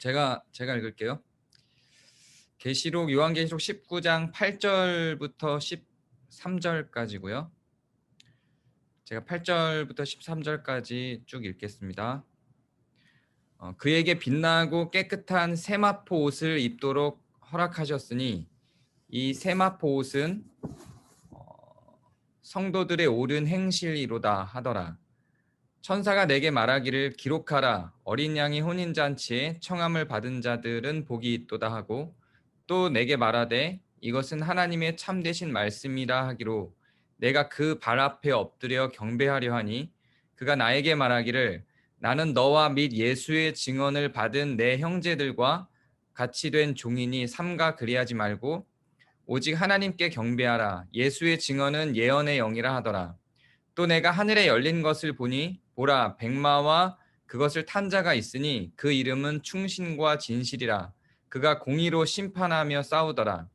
제가 읽을게요. 요한계시록 19장 8절부터 13절까지고요. 제가 8절부터 13절까지 쭉 읽겠습니다. 그에게 빛나고 깨끗한 세마포 옷을 입도록 허락하셨으니 이 세마포 옷은 성도들의 옳은 행실이로다 하더라. 천사가 내게 말하기를 기록하라. 어린 양의 혼인잔치에 청함을 받은 자들은 복이 있도다 하고 또 내게 말하되 이것은 하나님의 참되신 말씀이라 하기로 내가 그 발 앞에 엎드려 경배하려 하니 그가 나에게 말하기를 나는 너와 및 예수의 증언을 받은 내 형제들과 같이 된 종이니 삼가 그리하지 말고 오직 하나님께 경배하라. 예수의 증언은 예언의 영이라 하더라. 또 내가 하늘에 열린 것을 보니 보라 백마와 그것을 탄 자가 있으니 그 이름은 충신과 진실이라. 그가 공의로 심판하며 싸우더라.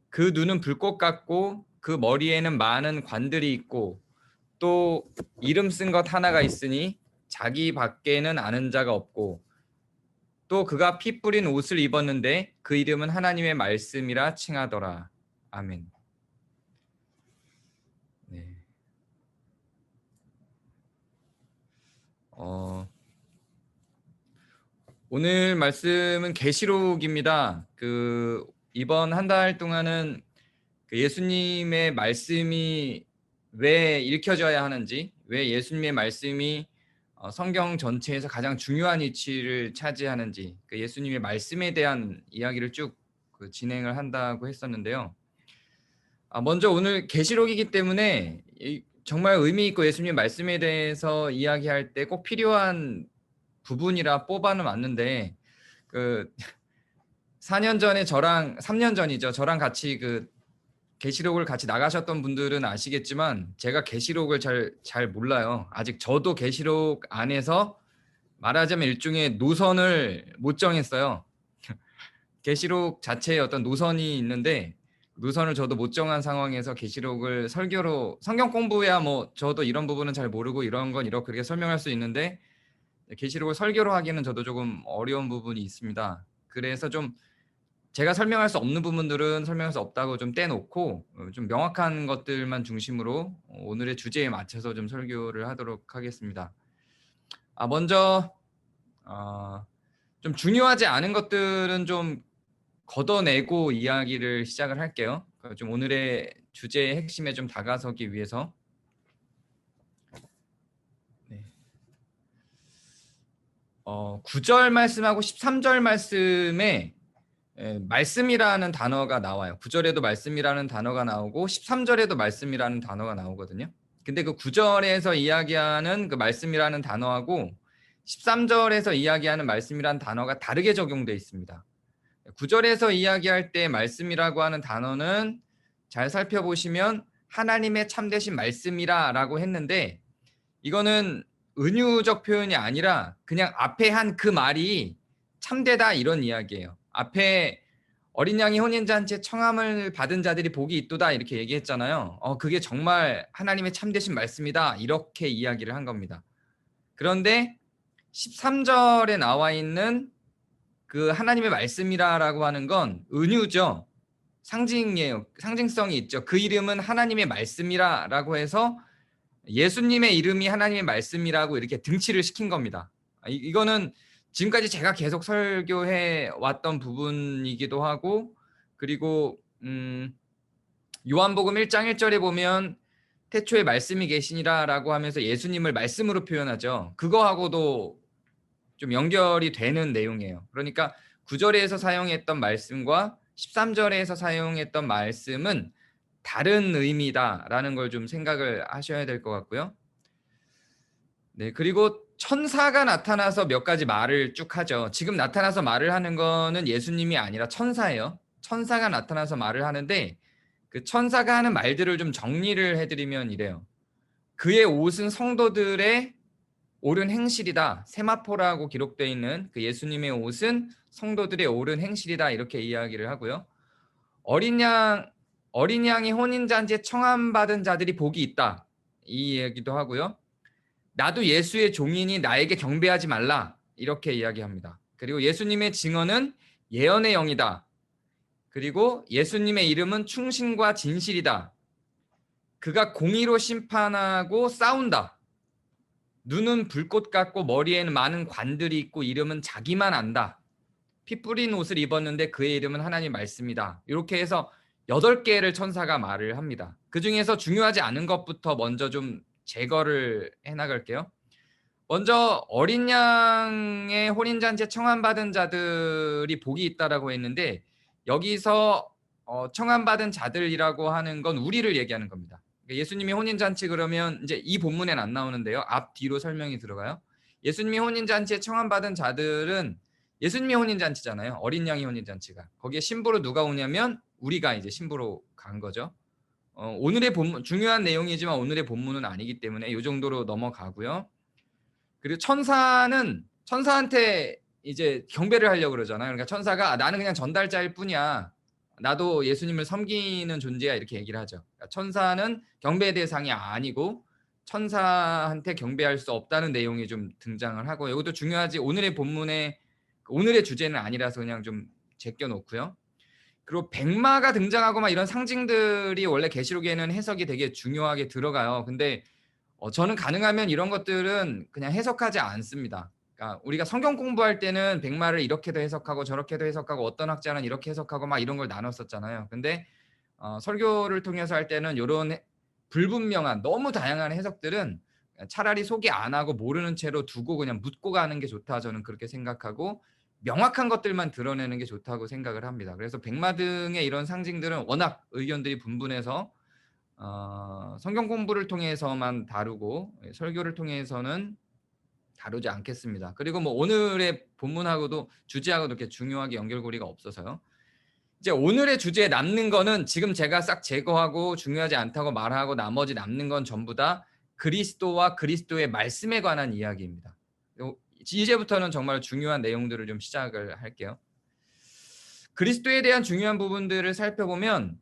그 눈은 불꽃 같고 그 머리에는 많은 관들이 있고 또 이름 쓴 것 하나가 있으니 자기 밖에는 아는 자가 없고 또 그가 피 뿌린 옷을 입었는데 그 이름은 하나님의 말씀이라 칭하더라. 아멘. 네. 오늘 말씀은 계시록입니다. 이번 한 달 동안은 예수님의 말씀이 왜 읽혀져야 하는지, 왜 예수님의 말씀이 성경 전체에서 가장 중요한 위치를 차지하는지, 예수님의 말씀에 대한 이야기를 쭉 진행을 한다고 했었는데요. 먼저 오늘 계시록이기 때문에 정말 의미 있고 예수님의 말씀에 대해서 이야기할 때 꼭 필요한 부분이라 뽑아는 왔는데 4년 전에 3년 전이죠. 저랑 같이 계시록을 같이 나가셨던 분들은 아시겠지만 제가 계시록을 잘 몰라요. 아직 저도 계시록 안에서 말하자면 일종의 노선을 못 정했어요. 계시록 자체에 어떤 노선이 있는데 노선을 저도 못 정한 상황에서 계시록을 설교로 성경 공부야 뭐 저도 이런 부분은 잘 모르고 이런 건 이렇게 설명할 수 있는데 계시록을 설교로 하기는 저도 조금 어려운 부분이 있습니다. 그래서 좀 제가 설명할 수 없는 부분들은 설명할 수 없다고 좀 떼놓고 좀 명확한 것들만 중심으로 오늘의 주제에 맞춰서 좀 설교를 하도록 하겠습니다. 먼저 좀 중요하지 않은 것들은 좀 걷어내고 이야기를 시작을 할게요. 좀 오늘의 주제의 핵심에 좀 다가서기 위해서. 네. 9절 말씀하고 13절 말씀에 말씀이라는 단어가 나와요. 9절에도 말씀이라는 단어가 나오고 13절에도 말씀이라는 단어가 나오거든요. 근데 그 9절에서 이야기하는 그 말씀이라는 단어하고 13절에서 이야기하는 말씀이라는 단어가 다르게 적용되어 있습니다. 9절에서 이야기할 때 말씀이라고 하는 단어는 잘 살펴보시면 하나님의 참되신 말씀이라고 했는데 이거는 은유적 표현이 아니라 그냥 앞에 한 그 말이 참되다 이런 이야기예요. 앞에 어린 양이 혼인잔치에 청함을 받은 자들이 복이 있도다 이렇게 얘기했잖아요. 그게 정말 하나님의 참되신 말씀이다 이렇게 이야기를 한 겁니다. 그런데 13절에 나와 있는 그 하나님의 말씀이라고 하는 건 은유죠. 상징이에요. 상징성이 있죠. 그 이름은 하나님의 말씀이라고 해서 예수님의 이름이 하나님의 말씀이라고 이렇게 등치를 시킨 겁니다. 이거는 지금까지 제가 계속 설교해 왔던 부분이기도 하고 그리고 요한복음 1장 1절에 보면 태초에 말씀이 계시니라라고 하면서 예수님을 말씀으로 표현하죠. 그거하고도 좀 연결이 되는 내용이에요. 그러니까 9절에서 사용했던 말씀과 13절에서 사용했던 말씀은 다른 의미다라는 걸 좀 생각을 하셔야 될 것 같고요. 네, 그리고 천사가 나타나서 몇 가지 말을 쭉 하죠. 지금 나타나서 말을 하는 거는 예수님이 아니라 천사예요. 천사가 나타나서 말을 하는데 그 천사가 하는 말들을 좀 정리를 해드리면 이래요. 그의 옷은 성도들의 옳은 행실이다. 세마포라고 기록되어 있는 그 예수님의 옷은 성도들의 옳은 행실이다. 이렇게 이야기를 하고요. 어린 양이 혼인잔치에 청함받은 자들이 복이 있다. 이 얘기도 하고요. 나도 예수의 종이니 나에게 경배하지 말라. 이렇게 이야기합니다. 그리고 예수님의 증언은 예언의 영이다. 그리고 예수님의 이름은 충신과 진실이다. 그가 공의로 심판하고 싸운다. 눈은 불꽃 같고 머리에는 많은 관들이 있고 이름은 자기만 안다. 피 뿌린 옷을 입었는데 그의 이름은 하나님 말씀이다. 이렇게 해서 8개를 천사가 말을 합니다. 그중에서 중요하지 않은 것부터 먼저 좀 제거를 해나갈게요. 먼저 어린 양의 혼인잔치에 청함받은 자들이 복이 있다라고 했는데 여기서 청함받은 자들이라고 하는 건 우리를 얘기하는 겁니다. 예수님이 혼인잔치 그러면 이제 이 본문엔 안 나오는데요. 앞 뒤로 설명이 들어가요. 예수님이 혼인잔치에 청함받은 자들은 예수님이 혼인잔치잖아요. 어린 양이 혼인잔치가. 거기에 신부로 누가 오냐면 우리가 이제 신부로 간 거죠. 오늘의 본문 중요한 내용이지만 오늘의 본문은 아니기 때문에 이 정도로 넘어가고요. 그리고 천사한테 이제 경배를 하려고 그러잖아요. 그러니까 천사가 나는 그냥 전달자일 뿐이야. 나도 예수님을 섬기는 존재야 이렇게 얘기를 하죠. 그러니까 천사는 경배 대상이 아니고 천사한테 경배할 수 없다는 내용이 좀 등장을 하고 이것도 중요하지 오늘의 본문의 오늘의 주제는 아니라서 그냥 좀 제껴놓고요. 그리고 백마가 등장하고 막 이런 상징들이 원래 계시록에는 해석이 되게 중요하게 들어가요. 근데 저는 가능하면 이런 것들은 그냥 해석하지 않습니다. 그러니까 우리가 성경 공부할 때는 백마를 이렇게도 해석하고 저렇게도 해석하고 어떤 학자는 이렇게 해석하고 막 이런 걸 나눴었잖아요. 근데 설교를 통해서 할 때는 이런 불분명한 너무 다양한 해석들은 차라리 소개 안 하고 모르는 채로 두고 그냥 묻고 가는 게 좋다 저는 그렇게 생각하고 명확한 것들만 드러내는 게 좋다고 생각을 합니다. 그래서 백마 등의 이런 상징들은 워낙 의견들이 분분해서 성경 공부를 통해서만 다루고 설교를 통해서는 다루지 않겠습니다. 그리고 뭐 오늘의 본문하고도 주제하고도 이렇게 중요하게 연결고리가 없어서요. 이제 오늘의 주제에 남는 거는 지금 제가 싹 제거하고 중요하지 않다고 말하고 나머지 남는 건 전부 다 그리스도와 그리스도의 말씀에 관한 이야기입니다. 이제부터는 정말 중요한 내용들을 좀 시작을 할게요. 그리스도에 대한 중요한 부분들을 살펴보면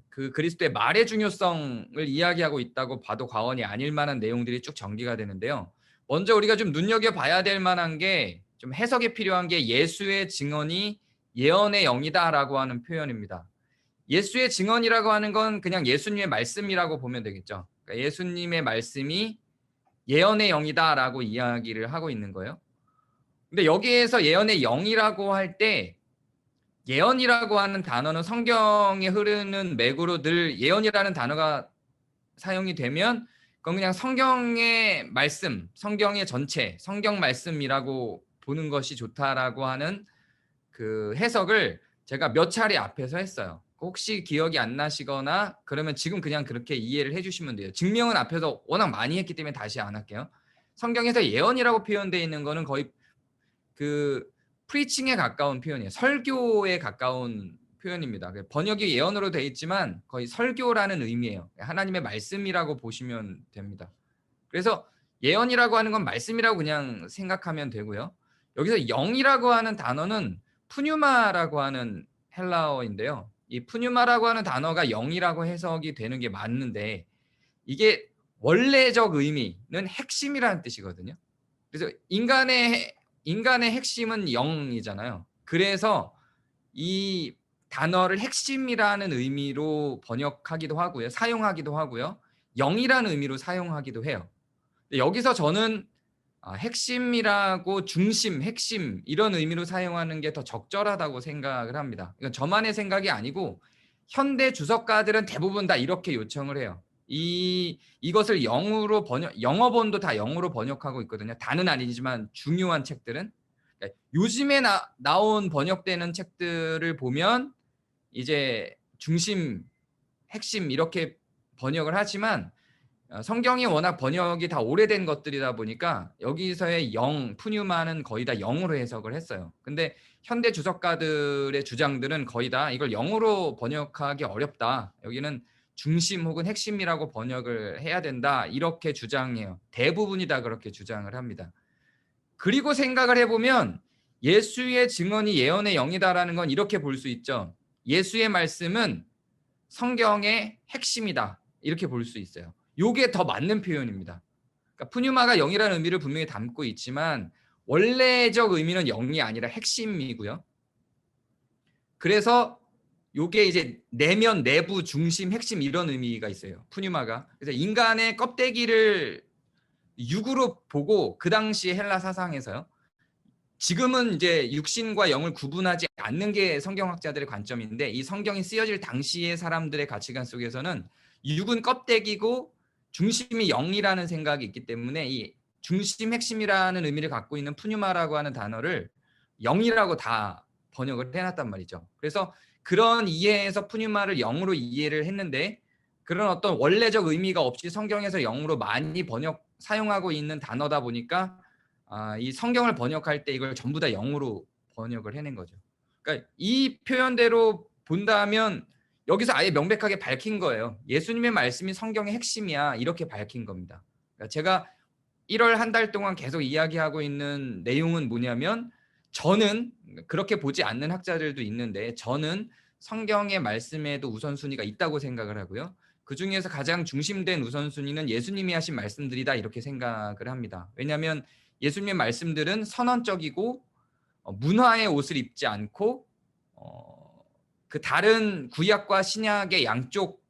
그 그리스도의 말의 중요성을 이야기하고 있다고 봐도 과언이 아닐 만한 내용들이 쭉 전개가 되는데요. 먼저 우리가 좀 눈여겨봐야 될 만한 게 좀 해석이 필요한 게 예수의 증언이 예언의 영이다라고 하는 표현입니다. 예수의 증언이라고 하는 건 그냥 예수님의 말씀이라고 보면 되겠죠. 그러니까 예수님의 말씀이 예언의 영이다라고 이야기를 하고 있는 거예요. 근데 여기에서 예언의 영이라고 할 때 예언이라고 하는 단어는 성경에 흐르는 맥으로 늘 예언이라는 단어가 사용이 되면 그건 그냥 성경의 말씀, 성경의 전체, 성경 말씀이라고 보는 것이 좋다라고 하는 그 해석을 제가 몇 차례 앞에서 했어요. 혹시 기억이 안 나시거나 그러면 지금 그냥 그렇게 이해를 해주시면 돼요. 증명은 앞에서 워낙 많이 했기 때문에 다시 안 할게요. 성경에서 예언이라고 표현되어 있는 거는 거의 그 프리칭에 가까운 표현이에요. 설교에 가까운 표현입니다. 번역이 예언으로 되어 있지만 거의 설교라는 의미예요. 하나님의 말씀이라고 보시면 됩니다. 그래서 예언이라고 하는 건 말씀이라고 그냥 생각하면 되고요. 여기서 영이라고 하는 단어는 푸뉴마라고 하는 헬라어인데요. 이 푸뉴마라고 하는 단어가 영이라고 해석이 되는 게 맞는데 이게 원래적 의미는 핵심이라는 뜻이거든요. 그래서 인간의 핵심은 영이잖아요. 그래서 이 단어를 핵심이라는 의미로 번역하기도 하고요. 사용하기도 하고요. 영이라는 의미로 사용하기도 해요. 여기서 저는 핵심이라고 중심, 핵심 이런 의미로 사용하는 게 더 적절하다고 생각을 합니다. 이건 저만의 생각이 아니고 현대 주석가들은 대부분 다 이렇게 요청을 해요. 이것을 영어로 영어본도 다 영어로 번역하고 있거든요. 다는 아니지만 중요한 책들은. 그러니까 요즘에 나온 번역되는 책들을 보면 이제 중심, 핵심 이렇게 번역을 하지만 성경이 워낙 번역이 다 오래된 것들이다 보니까 여기서의 영, 푸뉴마는 거의 다 영으로 해석을 했어요. 근데 현대 주석가들의 주장들은 거의 다 이걸 영어로 번역하기 어렵다. 여기는 중심 혹은 핵심이라고 번역을 해야 된다. 이렇게 주장해요. 대부분이 다 그렇게 주장을 합니다. 그리고 생각을 해보면 예수의 증언이 예언의 영이다라는 건 이렇게 볼 수 있죠. 예수의 말씀은 성경의 핵심이다. 이렇게 볼 수 있어요. 이게 더 맞는 표현입니다. 그러니까 푸뉴마가 영이라는 의미를 분명히 담고 있지만 원래적 의미는 영이 아니라 핵심이고요. 그래서 요게 이제 내면, 내부, 중심, 핵심 이런 의미가 있어요. 푸뉴마가. 그래서 인간의 껍데기를 육으로 보고 그 당시 헬라 사상에서요. 지금은 이제 육신과 영을 구분하지 않는 게 성경학자들의 관점인데 이 성경이 쓰여질 당시의 사람들의 가치관 속에서는 육은 껍데기고 중심이 영이라는 생각이 있기 때문에 이 중심 핵심이라는 의미를 갖고 있는 푸뉴마라고 하는 단어를 영이라고 다 번역을 해놨단 말이죠. 그래서 그런 이해에서 푸뉴마를 영으로 이해를 했는데 그런 어떤 원래적 의미가 없이 성경에서 영으로 많이 사용하고 있는 단어다 보니까 이 성경을 번역할 때 이걸 전부 다 영으로 번역을 해낸 거죠. 그러니까 이 표현대로 본다면 여기서 아예 명백하게 밝힌 거예요. 예수님의 말씀이 성경의 핵심이야. 이렇게 밝힌 겁니다. 그러니까 제가 1월 한 달 동안 계속 이야기하고 있는 내용은 뭐냐면 저는 그렇게 보지 않는 학자들도 있는데 저는 성경의 말씀에도 우선순위가 있다고 생각을 하고요. 그 중에서 가장 중심된 우선순위는 예수님이 하신 말씀들이다 이렇게 생각을 합니다. 왜냐하면 예수님의 말씀들은 선언적이고 문화의 옷을 입지 않고 그 다른 구약과 신약의 양쪽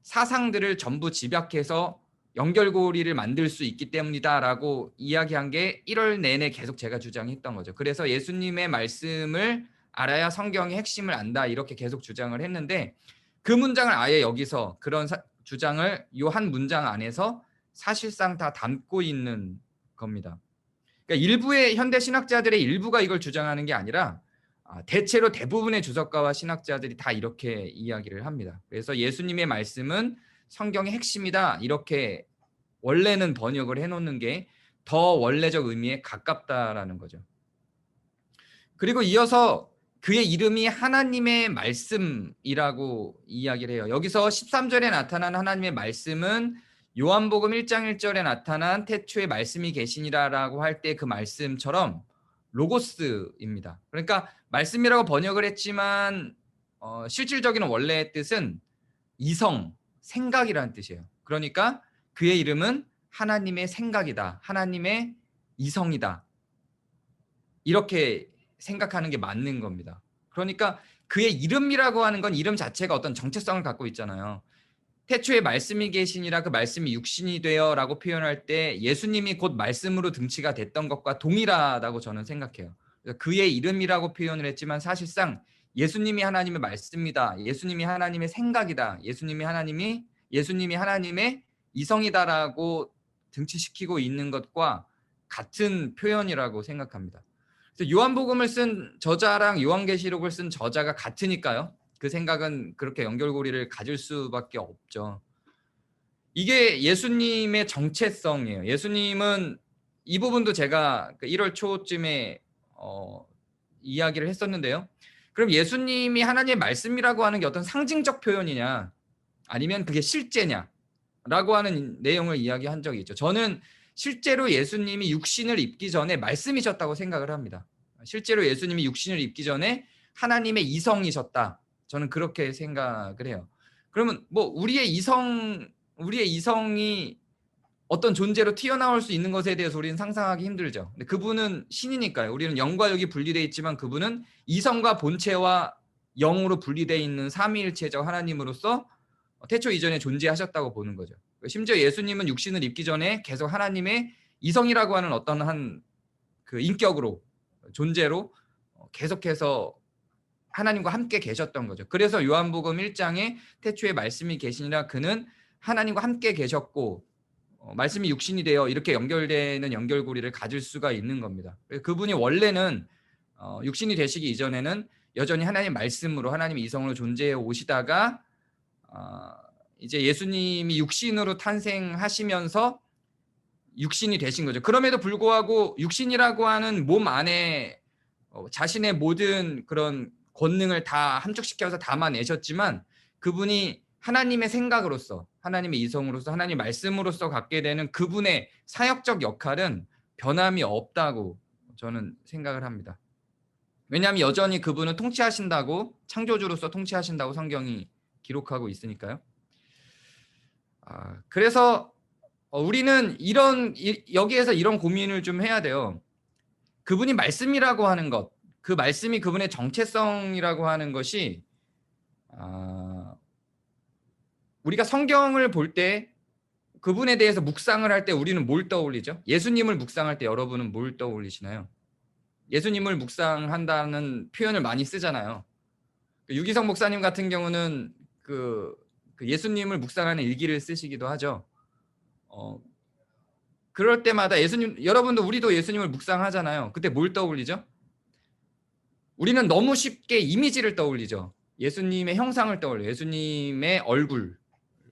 사상들을 전부 집약해서 연결고리를 만들 수 있기 때문이다라고 이야기한 게 1월 내내 계속 제가 주장했던 거죠. 그래서 예수님의 말씀을 알아야 성경의 핵심을 안다 이렇게 계속 주장을 했는데 그 문장을 아예 여기서 그런 주장을 이 한 문장 안에서 사실상 다 담고 있는 겁니다. 그러니까 일부의 현대 신학자들의 일부가 이걸 주장하는 게 아니라 대체로 대부분의 주석가와 신학자들이 다 이렇게 이야기를 합니다. 그래서 예수님의 말씀은 성경의 핵심이다 이렇게 원래는 번역을 해놓는 게 더 원래적 의미에 가깝다라는 거죠. 그리고 이어서 그의 이름이 하나님의 말씀이라고 이야기를 해요. 여기서 13절에 나타난 하나님의 말씀은 요한복음 1장 1절에 나타난 태초에 말씀이 계시니라라고 할 때 그 말씀처럼 로고스입니다. 그러니까 말씀이라고 번역을 했지만 실질적인 원래의 뜻은 이성, 생각이라는 뜻이에요. 그러니까 그의 이름은 하나님의 생각이다. 하나님의 이성이다. 이렇게 생각하는 게 맞는 겁니다. 그러니까 그의 이름이라고 하는 건 이름 자체가 어떤 정체성을 갖고 있잖아요. 태초에 말씀이 계시니라 그 말씀이 육신이 되어라고 표현할 때 예수님이 곧 말씀으로 등치가 됐던 것과 동일하다고 저는 생각해요. 그의 이름이라고 표현을 했지만 사실상 예수님이 하나님의 말씀이다. 예수님이 하나님의 생각이다. 예수님이 하나님의 이성이다라고 등치시키고 있는 것과 같은 표현이라고 생각합니다. 그래서 요한복음을 쓴 저자랑 요한계시록을 쓴 저자가 같으니까요. 그 생각은 그렇게 연결고리를 가질 수밖에 없죠. 이게 예수님의 정체성이에요. 예수님은 이 부분도 제가 1월 초쯤에 이야기를 했었는데요. 그럼 예수님이 하나님의 말씀이라고 하는 게 어떤 상징적 표현이냐 아니면 그게 실제냐라고 하는 내용을 이야기한 적이 있죠. 저는 실제로 예수님이 육신을 입기 전에 말씀이셨다고 생각을 합니다. 실제로 예수님이 육신을 입기 전에 하나님의 이성이셨다. 저는 그렇게 생각을 해요. 그러면 뭐 우리의 이성이 어떤 존재로 튀어나올 수 있는 것에 대해서 우리는 상상하기 힘들죠. 근데 그분은 신이니까요. 우리는 영과 육이 분리되어 있지만 그분은 이성과 본체와 영으로 분리되어 있는 삼위일체적 하나님으로서 태초 이전에 존재하셨다고 보는 거죠. 심지어 예수님은 육신을 입기 전에 계속 하나님의 이성이라고 하는 어떤 한 그 인격으로 존재로 계속해서 하나님과 함께 계셨던 거죠. 그래서 요한복음 1장에 태초에 말씀이 계시니라 그는 하나님과 함께 계셨고 말씀이 육신이 되어 이렇게 연결되는 연결고리를 가질 수가 있는 겁니다. 그분이 원래는 육신이 되시기 이전에는 여전히 하나님 말씀으로 하나님의 이성으로 존재해 오시다가 이제 예수님이 육신으로 탄생하시면서 육신이 되신 거죠. 그럼에도 불구하고 육신이라고 하는 몸 안에 자신의 모든 그런 권능을 다 함축시켜서 담아내셨지만 그분이 하나님의 생각으로서 하나님의 이성으로서 하나님의 말씀으로서 갖게 되는 그분의 사역적 역할은 변함이 없다고 저는 생각을 합니다. 왜냐하면 여전히 그분은 통치하신다고 창조주로서 통치하신다고 성경이 기록하고 있으니까요. 그래서 우리는 여기에서 이런 고민을 좀 해야 돼요. 그분이 말씀이라고 하는 것, 그 말씀이 그분의 정체성이라고 하는 것이 우리가 성경을 볼 때 그분에 대해서 묵상을 할 때 우리는 뭘 떠올리죠? 예수님을 묵상할 때 여러분은 뭘 떠올리시나요? 예수님을 묵상한다는 표현을 많이 쓰잖아요. 유기성 목사님 같은 경우는 그 예수님을 묵상하는 일기를 쓰시기도 하죠. 그럴 때마다 여러분도 우리도 예수님을 묵상하잖아요. 그때 뭘 떠올리죠? 우리는 너무 쉽게 이미지를 떠올리죠. 예수님의 형상을 떠올려요. 예수님의 얼굴,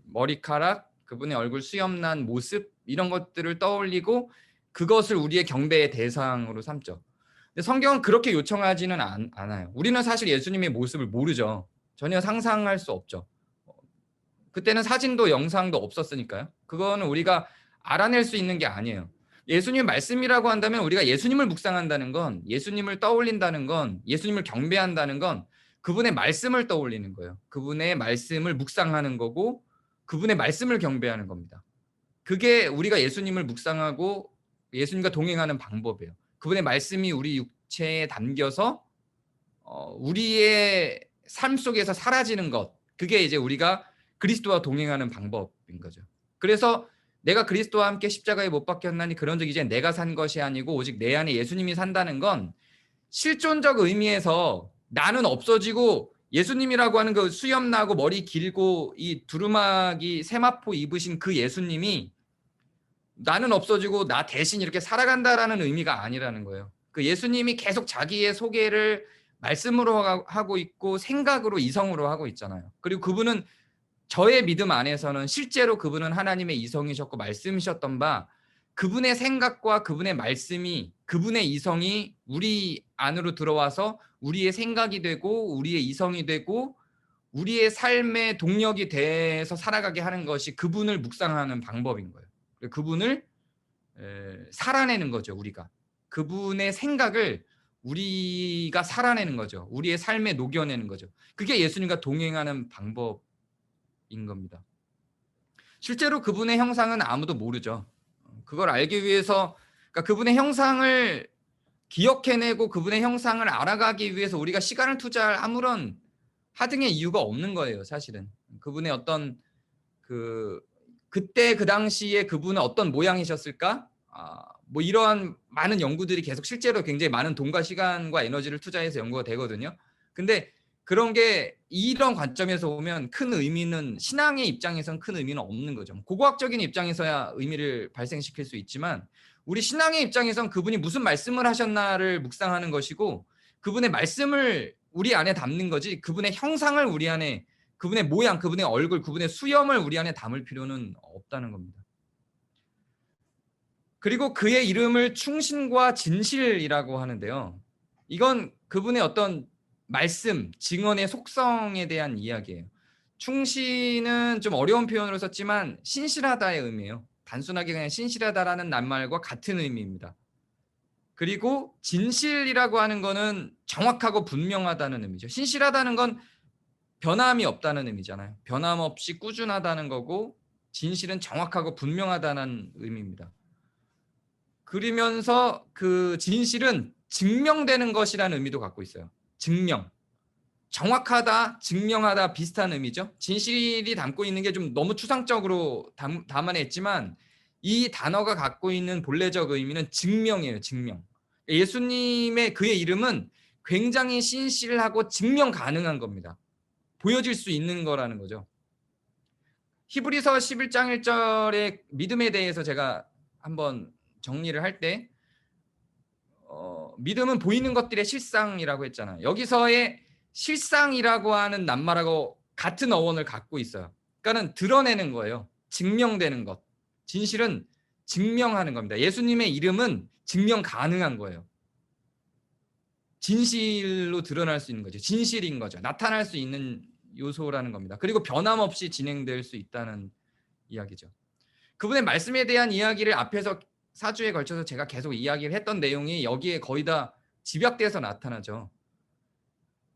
머리카락, 그분의 얼굴 수염난 모습 이런 것들을 떠올리고 그것을 우리의 경배의 대상으로 삼죠. 근데 성경은 그렇게 요청하지는 않아요. 우리는 사실 예수님의 모습을 모르죠. 전혀 상상할 수 없죠. 그때는 사진도 영상도 없었으니까요. 그거는 우리가 알아낼 수 있는 게 아니에요. 예수님 말씀이라고 한다면 우리가 예수님을 묵상한다는 건, 예수님을 떠올린다는 건, 예수님을 경배한다는 건 그분의 말씀을 떠올리는 거예요. 그분의 말씀을 묵상하는 거고 그분의 말씀을 경배하는 겁니다. 그게 우리가 예수님을 묵상하고 예수님과 동행하는 방법이에요. 그분의 말씀이 우리 육체에 담겨서 우리의 삶 속에서 사라지는 것, 그게 이제 우리가 그리스도와 동행하는 방법인 거죠. 그래서 내가 그리스도와 함께 십자가에 못 박혔나니 그런즉 이제 내가 산 것이 아니고 오직 내 안에 예수님이 산다는 건 실존적 의미에서 나는 없어지고 예수님이라고 하는 그 수염 나고 머리 길고 이 두루마기 세마포 입으신 그 예수님이 나는 없어지고 나 대신 이렇게 살아간다라는 의미가 아니라는 거예요. 그 예수님이 계속 자기의 소개를 말씀으로 하고 있고 생각으로 이성으로 하고 있잖아요. 그리고 그분은 저의 믿음 안에서는 실제로 그분은 하나님의 이성이셨고 말씀이셨던 바 그분의 생각과 그분의 말씀이 그분의 이성이 우리 안으로 들어와서 우리의 생각이 되고 우리의 이성이 되고 우리의 삶의 동력이 돼서 살아가게 하는 것이 그분을 묵상하는 방법인 거예요. 그분을 살아내는 거죠. 우리가 그분의 생각을 우리가 살아내는 거죠. 우리의 삶에 녹여내는 거죠. 그게 예수님과 동행하는 방법인 겁니다. 실제로 그분의 형상은 아무도 모르죠. 그걸 알기 위해서 그러니까 그분의 형상을 기억해내고 그분의 형상을 알아가기 위해서 우리가 시간을 투자할 아무런 하등의 이유가 없는 거예요. 사실은 그분의 어떤 그때 그 당시에 그분은 어떤 모양이셨을까? 뭐 이러한 많은 연구들이 계속 실제로 굉장히 많은 돈과 시간과 에너지를 투자해서 연구가 되거든요. 근데 그런 게 이런 관점에서 보면 큰 의미는 신앙의 입장에서는 큰 의미는 없는 거죠. 고고학적인 입장에서야 의미를 발생시킬 수 있지만 우리 신앙의 입장에선 그분이 무슨 말씀을 하셨나를 묵상하는 것이고 그분의 말씀을 우리 안에 담는 거지 그분의 형상을 우리 안에 그분의 모양, 그분의 얼굴, 그분의 수염을 우리 안에 담을 필요는 없다는 겁니다. 그리고 그의 이름을 충신과 진실이라고 하는데요. 이건 그분의 어떤 말씀, 증언의 속성에 대한 이야기예요. 충신은 좀 어려운 표현으로 썼지만 신실하다의 의미예요. 단순하게 그냥 신실하다라는 낱말과 같은 의미입니다. 그리고 진실이라고 하는 거는 정확하고 분명하다는 의미죠. 신실하다는 건 변함이 없다는 의미잖아요. 변함없이 꾸준하다는 거고 진실은 정확하고 분명하다는 의미입니다. 그러면서 그 진실은 증명되는 것이라는 의미도 갖고 있어요. 증명. 정확하다, 증명하다 비슷한 의미죠. 진실이 담고 있는 게 좀 너무 추상적으로 담아냈지만 이 단어가 갖고 있는 본래적 의미는 증명이에요. 증명. 예수님의 그의 이름은 굉장히 신실하고 증명 가능한 겁니다. 보여질 수 있는 거라는 거죠. 히브리서 11장 1절의 믿음에 대해서 제가 한번 정리를 할 때 믿음은 보이는 것들의 실상이라고 했잖아요. 여기서의 실상이라고 하는 낱말하고 같은 어원을 갖고 있어요. 그러니까는 드러내는 거예요. 증명되는 것. 진실은 증명하는 겁니다. 예수님의 이름은 증명 가능한 거예요. 진실로 드러날 수 있는 거죠. 진실인 거죠. 나타날 수 있는 요소라는 겁니다. 그리고 변함없이 진행될 수 있다는 이야기죠. 그분의 말씀에 대한 이야기를 앞에서 4주에 걸쳐서 제가 계속 이야기를 했던 내용이 여기에 거의 다 집약돼서 나타나죠.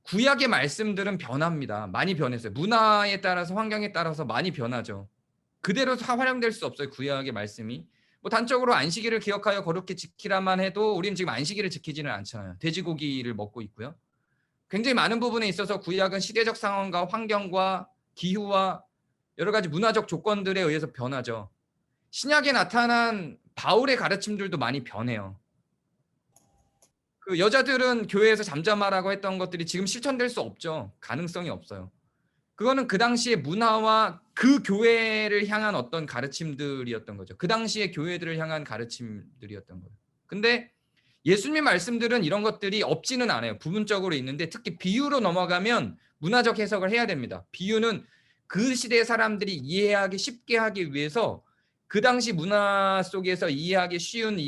구약의 말씀들은 변합니다. 많이 변했어요. 문화에 따라서 환경에 따라서 많이 변하죠. 그대로 활용될 수 없어요. 구약의 말씀이. 뭐 단적으로 안식일을 기억하여 거룩히 지키라만 해도 우리는 지금 안식일을 지키지는 않잖아요. 돼지고기를 먹고 있고요. 굉장히 많은 부분에 있어서 구약은 시대적 상황과 환경과 기후와 여러 가지 문화적 조건들에 의해서 변하죠. 신약에 나타난 바울의 가르침들도 많이 변해요. 그 여자들은 교회에서 잠잠하라고 했던 것들이 지금 실천될 수 없죠. 가능성이 없어요. 그거는 그 당시의 문화와 그 교회를 향한 어떤 가르침들이었던 거죠. 그 당시의 교회들을 향한 가르침들이었던 거예요. 근데 예수님의 말씀들은 이런 것들이 없지는 않아요. 부분적으로 있는데 특히 비유로 넘어가면 문화적 해석을 해야 됩니다. 비유는 그 시대 사람들이 이해하기 쉽게 하기 위해서 그 당시 문화 속에서 이해하기 쉬운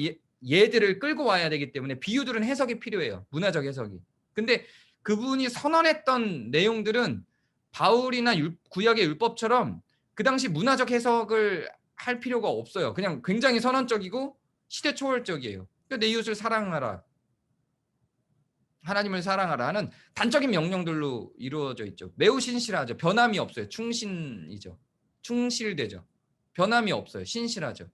예들을 끌고 와야 되기 때문에 비유들은 해석이 필요해요. 문화적 해석이. 근데 그분이 선언했던 내용들은 바울이나 구약의 율법처럼 그 당시 문화적 해석을 할 필요가 없어요. 그냥 굉장히 선언적이고 시대 초월적이에요. 내 이웃을 사랑하라. 하나님을 사랑하라 하는 단적인 명령들로 이루어져 있죠. 매우 신실하죠. 변함이 없어요. 충신이죠. 충실되죠. 변함이 없어요. 신실하죠.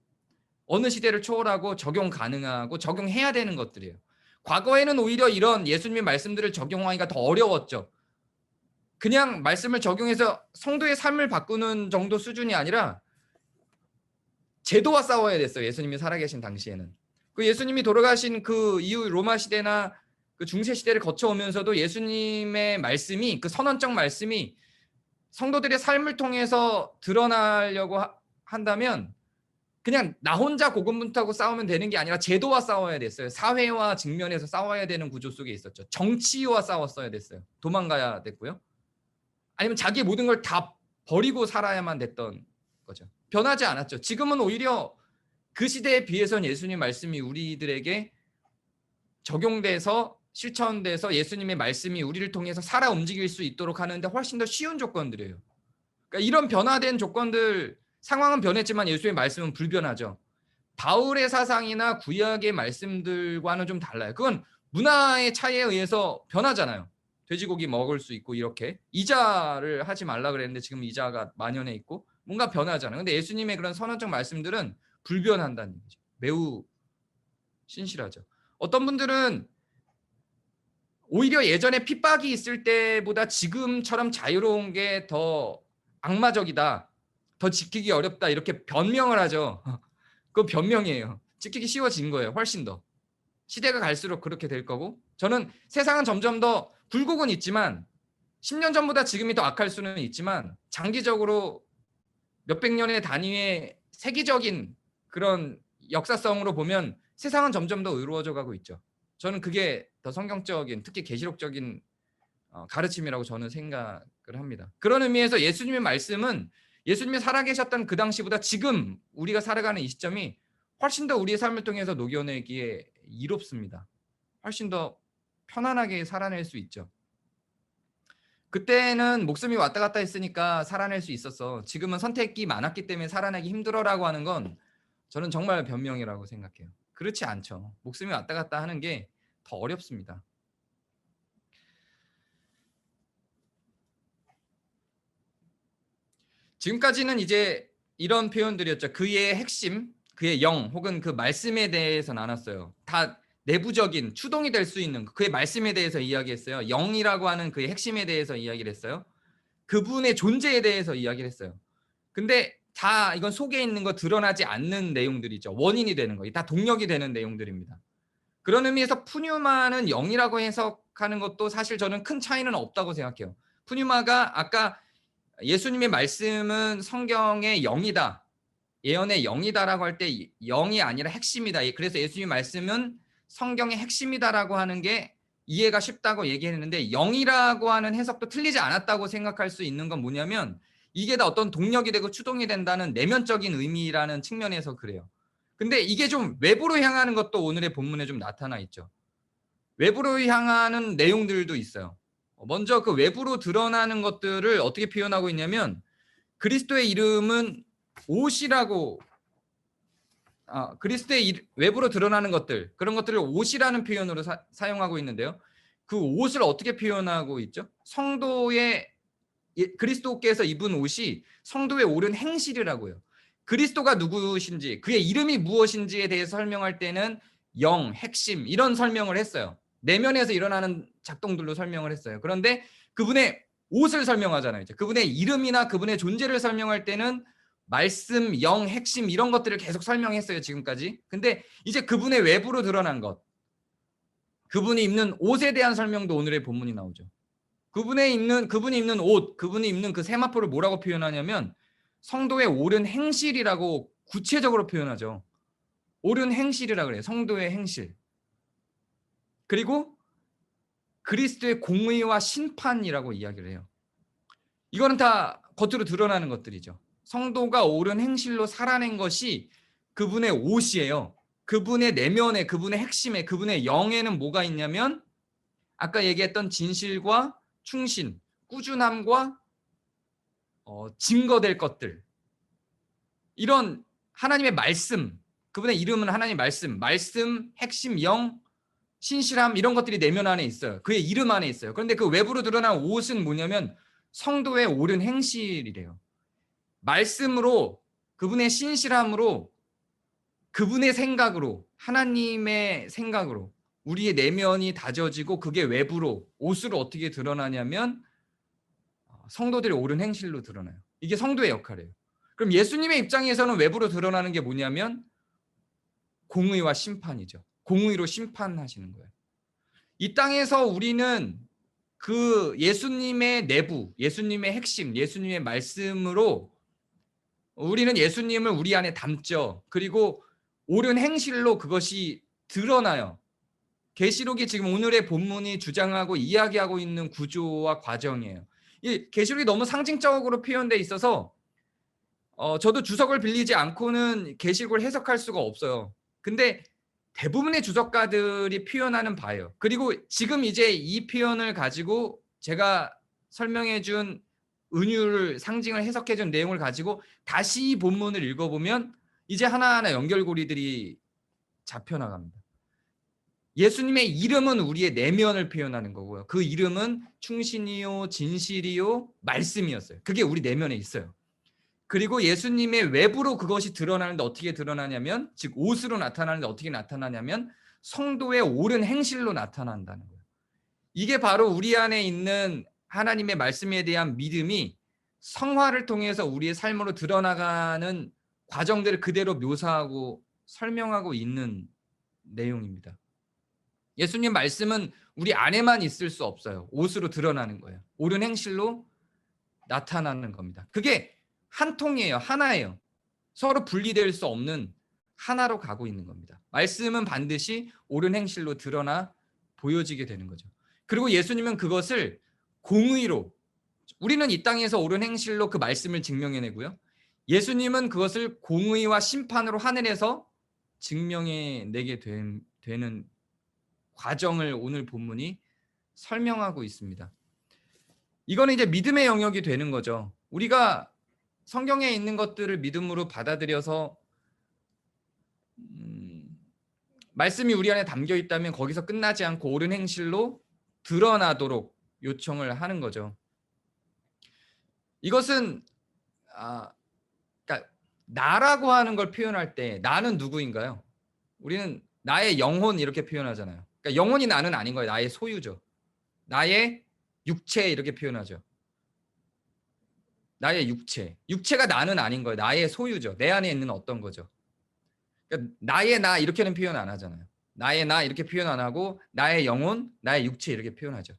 어느 시대를 초월하고 적용 가능하고 적용해야 되는 것들이에요. 과거에는 오히려 이런 예수님의 말씀들을 적용하기가 더 어려웠죠. 그냥 말씀을 적용해서 성도의 삶을 바꾸는 정도 수준이 아니라 제도와 싸워야 됐어요. 예수님이 살아계신 당시에는. 그 예수님이 돌아가신 그 이후 로마 시대나 그 중세 시대를 거쳐오면서도 예수님의 말씀이 그 선언적 말씀이 성도들의 삶을 통해서 드러나려고 한다면 그냥 나 혼자 고군분투하고 싸우면 되는 게 아니라 제도와 싸워야 됐어요. 사회와 직면해서 싸워야 되는 구조 속에 있었죠. 정치와 싸웠어야 됐어요. 도망가야 됐고요. 아니면 자기 모든 걸 다 버리고 살아야만 됐던 거죠. 변하지 않았죠. 지금은 오히려 그 시대에 비해서는 예수님 말씀이 우리들에게 적용돼서 실천돼서 예수님의 말씀이 우리를 통해서 살아 움직일 수 있도록 하는데 훨씬 더 쉬운 조건들이에요. 그러니까 이런 변화된 조건들, 상황은 변했지만 예수의 말씀은 불변하죠. 바울의 사상이나 구약의 말씀들과는 좀 달라요. 그건 문화의 차이에 의해서 변하잖아요. 돼지고기 먹을 수 있고 이렇게 이자를 하지 말라 그랬는데 지금 이자가 만연해 있고 뭔가 변하잖아요. 근데 예수님의 그런 선언적 말씀들은 불변한다는 얘기죠. 매우 신실하죠. 어떤 분들은 오히려 예전에 핍박이 있을 때보다 지금처럼 자유로운 게 더 악마적이다. 더 지키기 어렵다. 이렇게 변명을 하죠. 그거 변명이에요. 지키기 쉬워진 거예요. 훨씬 더. 시대가 갈수록 그렇게 될 거고 저는 세상은 점점 더 굴곡은 있지만 10년 전보다 지금이 더 악할 수는 있지만 장기적으로 몇백 년의 단위의 세계적인 그런 역사성으로 보면 세상은 점점 더 의로워져 가고 있죠. 저는 그게 더 성경적인 특히 계시록적인 가르침이라고 저는 생각을 합니다. 그런 의미에서 예수님의 말씀은 예수님이 살아계셨던 그 당시보다 지금 우리가 살아가는 이 시점이 훨씬 더 우리의 삶을 통해서 녹여내기에 이롭습니다. 훨씬 더 편안하게 살아낼 수 있죠. 그때는 목숨이 왔다 갔다 했으니까 살아낼 수 있었어. 지금은 선택이 많았기 때문에 살아내기 힘들어라고 하는 건 저는 정말 변명이라고 생각해요. 그렇지 않죠. 목숨이 왔다 갔다 하는 게 더 어렵습니다. 지금까지는 이제 이런 표현들이었죠. 그의 핵심, 그의 영 혹은 그 말씀에 대해서 나눴어요. 다 내부적인 추동이 될 수 있는 그의 말씀에 대해서 이야기했어요. 영이라고 하는 그의 핵심에 대해서 이야기를 했어요. 그분의 존재에 대해서 이야기를 했어요. 근데 다 이건 속에 있는 거 드러나지 않는 내용들이죠. 원인이 되는 거. 다 동력이 되는 내용들입니다. 그런 의미에서 푸뉴마는 영이라고 해석하는 것도 사실 저는 큰 차이는 없다고 생각해요. 푸뉴마가 아까 예수님의 말씀은 성경의 영이다. 예언의 영이다라고 할 때 영이 아니라 핵심이다. 그래서 예수님의 말씀은 성경의 핵심이다라고 하는 게 이해가 쉽다고 얘기했는데 영이라고 하는 해석도 틀리지 않았다고 생각할 수 있는 건 뭐냐면 이게 다 어떤 동력이 되고 추동이 된다는 내면적인 의미라는 측면에서 그래요. 근데 이게 좀 외부로 향하는 것도 오늘의 본문에 좀 나타나 있죠. 외부로 향하는 내용들도 있어요. 먼저 그 외부로 드러나는 것들을 어떻게 표현하고 있냐면 그리스도의 이름은 옷이라고 그리스도의 외부로 드러나는 것들 그런 것들을 옷이라는 표현으로 사용하고 있는데요. 그 옷을 어떻게 표현하고 있죠? 성도의 그리스도께서 입은 옷이 성도의 옳은 행실이라고요. 그리스도가 누구신지, 그의 이름이 무엇인지에 대해서 설명할 때는 영, 핵심 이런 설명을 했어요. 내면에서 일어나는 작동들로 설명을 했어요. 그런데 그분의 옷을 설명하잖아요. 이제 그분의 이름이나 그분의 존재를 설명할 때는 말씀, 영, 핵심 이런 것들을 계속 설명했어요. 지금까지. 근데 이제 그분의 외부로 드러난 것, 그분이 입는 옷에 대한 설명도 오늘의 본문이 나오죠. 그분이 입는 옷, 그분이 입는 그 세마포를 뭐라고 표현하냐면 성도의 옳은 행실이라고 구체적으로 표현하죠. 옳은 행실이라 그래요. 성도의 행실. 그리고 그리스도의 공의와 심판이라고 이야기를 해요. 이거는 다 겉으로 드러나는 것들이죠. 성도가 옳은 행실로 살아낸 것이 그분의 옷이에요. 그분의 내면에, 그분의 핵심에, 그분의 영에는 뭐가 있냐면 아까 얘기했던 진실과 충신, 꾸준함과 증거될 것들. 이런 하나님의 말씀, 그분의 이름은 하나님의 말씀, 핵심, 영, 신실함 이런 것들이 내면 안에 있어요. 그의 이름 안에 있어요. 그런데 그 외부로 드러난 옷은 뭐냐면 성도의 옳은 행실이래요. 말씀으로, 그분의 신실함으로, 그분의 생각으로, 하나님의 생각으로 우리의 내면이 다져지고 그게 외부로, 옷으로 어떻게 드러나냐면 성도들의 옳은 행실로 드러나요. 이게 성도의 역할이에요. 그럼 예수님의 입장에서는 외부로 드러나는 게 뭐냐면 공의와 심판이죠. 공의로 심판하시는 거예요. 이 땅에서 우리는 그 예수님의 내부, 예수님의 핵심, 예수님의 말씀으로 우리는 예수님을 우리 안에 담죠. 그리고 옳은 행실로 그것이 드러나요. 계시록이 지금 오늘의 본문이 주장하고 이야기하고 있는 구조와 과정이에요. 이 계시록이 너무 상징적으로 표현돼 있어서 저도 주석을 빌리지 않고는 계시록을 해석할 수가 없어요. 근데 대부분의 주석가들이 표현하는 바예요. 그리고 지금 이제 이 표현을 가지고 제가 설명해 준 은유를 상징을 해석해 준 내용을 가지고 다시 이 본문을 읽어보면 이제 하나하나 연결고리들이 잡혀 나갑니다. 예수님의 이름은 우리의 내면을 표현하는 거고요. 그 이름은 충신이요, 진실이요, 말씀이었어요. 그게 우리 내면에 있어요. 그리고 예수님의 외부로 그것이 드러나는데 어떻게 드러나냐면, 즉 옷으로 나타나는데 어떻게 나타나냐면 성도의 옳은 행실로 나타난다는 거예요. 이게 바로 우리 안에 있는 하나님의 말씀에 대한 믿음이 성화를 통해서 우리의 삶으로 드러나가는 과정들을 그대로 묘사하고 설명하고 있는 내용입니다. 예수님 말씀은 우리 안에만 있을 수 없어요. 옷으로 드러나는 거예요. 옳은 행실로 나타나는 겁니다. 그게 한 통이에요. 하나예요. 서로 분리될 수 없는 하나로 가고 있는 겁니다. 말씀은 반드시 옳은 행실로 드러나 보여지게 되는 거죠. 그리고 예수님은 그것을 공의로, 우리는 이 땅에서 옳은 행실로 그 말씀을 증명해내고요. 예수님은 그것을 공의와 심판으로 하늘에서 증명해내게 되는 과정을 오늘 본문이 설명하고 있습니다. 이거는 이제 믿음의 영역이 되는 거죠. 우리가 성경에 있는 것들을 믿음으로 받아들여서 말씀이 우리 안에 담겨 있다면 거기서 끝나지 않고 옳은 행실로 드러나도록 요청을 하는 거죠. 이것은 그러니까 나라고 하는 걸 표현할 때 나는 누구인가요? 우리는 나의 영혼 이렇게 표현하잖아요. 그러니까 영혼이 나는 아닌 거예요. 나의 소유죠. 나의 육체 이렇게 표현하죠. 나의 육체. 육체가 나는 아닌 거예요. 나의 소유죠. 내 안에 있는 어떤 거죠. 그러니까 나의 나 이렇게는 표현 안 하잖아요. 나의 나 이렇게 표현 안 하고 나의 영혼, 나의 육체 이렇게 표현하죠.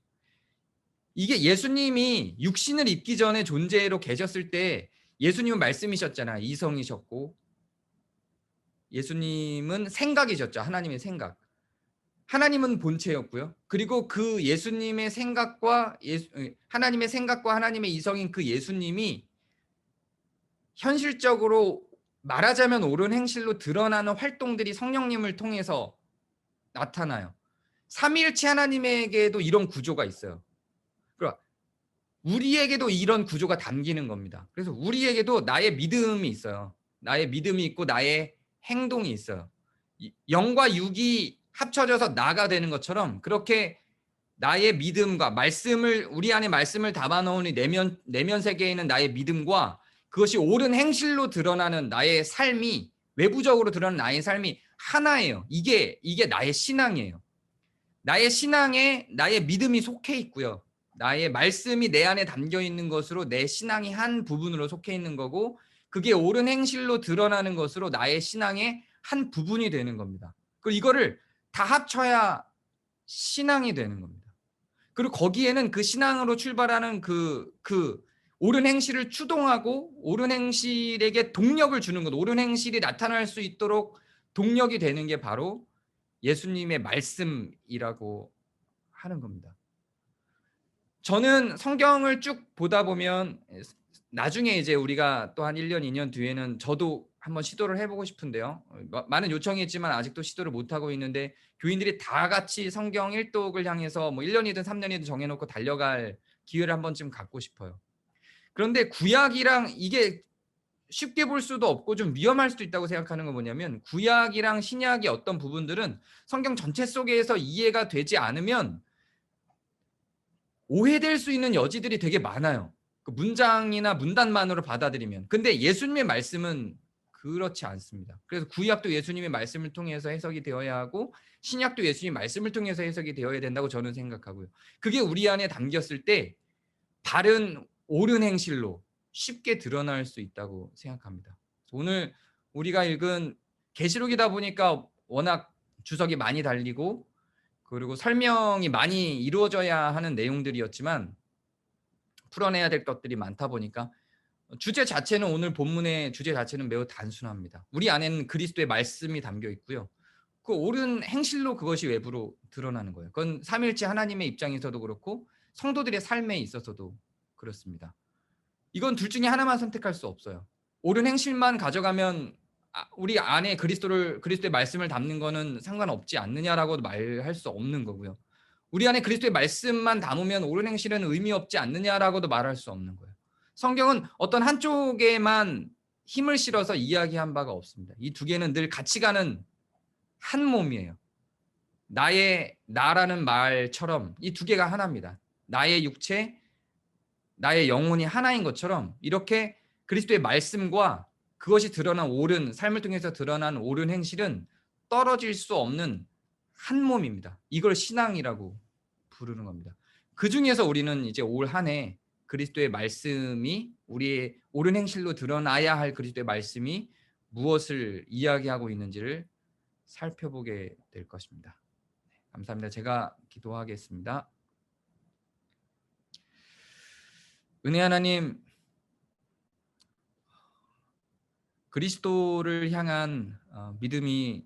이게 예수님이 육신을 입기 전에 존재로 계셨을 때 예수님은 말씀이셨잖아요. 이성이셨고 예수님은 생각이셨죠. 하나님의 생각. 하나님은 본체였고요. 그리고 그 예수님의 생각과 하나님의 생각과 하나님의 이성인 그 예수님이 현실적으로 말하자면 옳은 행실로 드러나는 활동들이 성령님을 통해서 나타나요. 삼위일체 하나님에게도 이런 구조가 있어요. 그러니까 우리에게도 이런 구조가 담기는 겁니다. 그래서 우리에게도 나의 믿음이 있어요. 나의 믿음이 있고 나의 행동이 있어요. 영과 육이 합쳐져서 나가 되는 것처럼 그렇게 나의 믿음과 말씀을 우리 안에 말씀을 담아놓은 내면 세계에 있는 나의 믿음과 그것이 옳은 행실로 드러나는 나의 삶이, 외부적으로 드러나는 나의 삶이 하나예요. 이게 나의 신앙이에요. 나의 신앙에 나의 믿음이 속해 있고요. 나의 말씀이 내 안에 담겨 있는 것으로 내 신앙이 한 부분으로 속해 있는 거고, 그게 옳은 행실로 드러나는 것으로 나의 신앙의 한 부분이 되는 겁니다. 그리고 이거를 다 합쳐야 신앙이 되는 겁니다. 그리고 거기에는 그 신앙으로 출발하는 그 옳은 행실을 추동하고 옳은 행실에게 동력을 주는 것, 옳은 행실이 나타날 수 있도록 동력이 되는 게 바로 예수님의 말씀이라고 하는 겁니다. 저는 성경을 쭉 보다 보면 나중에 이제 우리가 또 한 1년, 2년 뒤에는 저도 한번 시도를 해보고 싶은데요. 많은 요청이 있지만 아직도 시도를 못하고 있는데, 교인들이 다 같이 성경 일독을 향해서 뭐 1년이든 3년이든 정해놓고 달려갈 기회를 한 번쯤 갖고 싶어요. 그런데 구약이랑 이게 쉽게 볼 수도 없고 좀 위험할 수도 있다고 생각하는 건 뭐냐면, 구약이랑 신약의 어떤 부분들은 성경 전체 속에서 이해가 되지 않으면 오해될 수 있는 여지들이 되게 많아요. 그 문장이나 문단만으로 받아들이면. 근데 예수님의 말씀은 그렇지 않습니다. 그래서 구약도 예수님의 말씀을 통해서 해석이 되어야 하고, 신약도 예수님의 말씀을 통해서 해석이 되어야 된다고 저는 생각하고요. 그게 우리 안에 담겼을 때 바른 옳은 행실로 쉽게 드러날 수 있다고 생각합니다. 오늘 우리가 읽은 계시록이다 보니까 워낙 주석이 많이 달리고 그리고 설명이 많이 이루어져야 하는 내용들이었지만, 풀어내야 될 것들이 많다 보니까 주제 자체는, 오늘 본문의 주제 자체는 매우 단순합니다. 우리 안에는 그리스도의 말씀이 담겨 있고요. 그 옳은 행실로 그것이 외부로 드러나는 거예요. 그건 삼위일체 하나님의 입장에서도 그렇고 성도들의 삶에 있어서도 그렇습니다. 이건 둘 중에 하나만 선택할 수 없어요. 옳은 행실만 가져가면 우리 안에 그리스도의 말씀을 담는 거는 상관없지 않느냐라고도 말할 수 없는 거고요. 우리 안에 그리스도의 말씀만 담으면 옳은 행실은 의미 없지 않느냐라고도 말할 수 없는 거예요. 성경은 어떤 한쪽에만 힘을 실어서 이야기한 바가 없습니다. 이 두 개는 늘 같이 가는 한 몸이에요. 나라는 말처럼 이 두 개가 하나입니다. 나의 육체, 나의 영혼이 하나인 것처럼, 이렇게 그리스도의 말씀과 그것이 드러난 옳은 삶을 통해서 드러난 옳은 행실은 떨어질 수 없는 한 몸입니다. 이걸 신앙이라고 부르는 겁니다. 그 중에서 우리는 이제 올 한 해 그리스도의 말씀이, 우리의 옳은 행실로 드러나야 할 그리스도의 말씀이 무엇을 이야기하고 있는지를 살펴보게 될 것입니다. 감사합니다. 제가 기도하겠습니다. 은혜 하나님, 그리스도를 향한 믿음이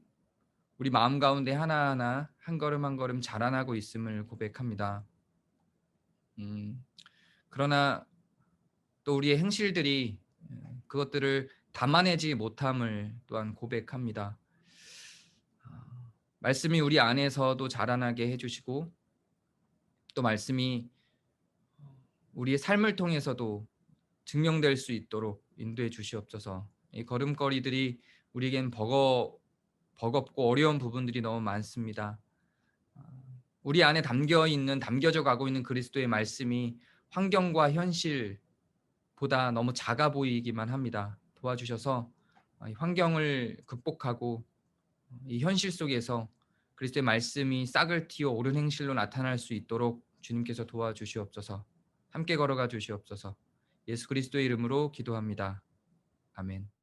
우리 마음 가운데 하나하나 한 걸음 한 걸음 자라나고 있음을 고백합니다. 그러나 또 우리의 행실들이 그것들을 담아내지 못함을 또한 고백합니다. 말씀이 우리 안에서도 자라나게 해주시고, 또 말씀이 우리의 삶을 통해서도 증명될 수 있도록 인도해 주시옵소서. 이 걸음걸이들이 우리에겐 버겁고 어려운 부분들이 너무 많습니다. 우리 안에 담겨져 가고 있는 그리스도의 말씀이 환경과 현실보다 너무 작아 보이기만 합니다. 도와주셔서 환경을 극복하고 이 현실 속에서 그리스도의 말씀이 싹을 틔워 옳은 행실로 나타날 수 있도록 주님께서 도와주시옵소서. 함께 걸어가 주시옵소서. 예수 그리스도의 이름으로 기도합니다. 아멘.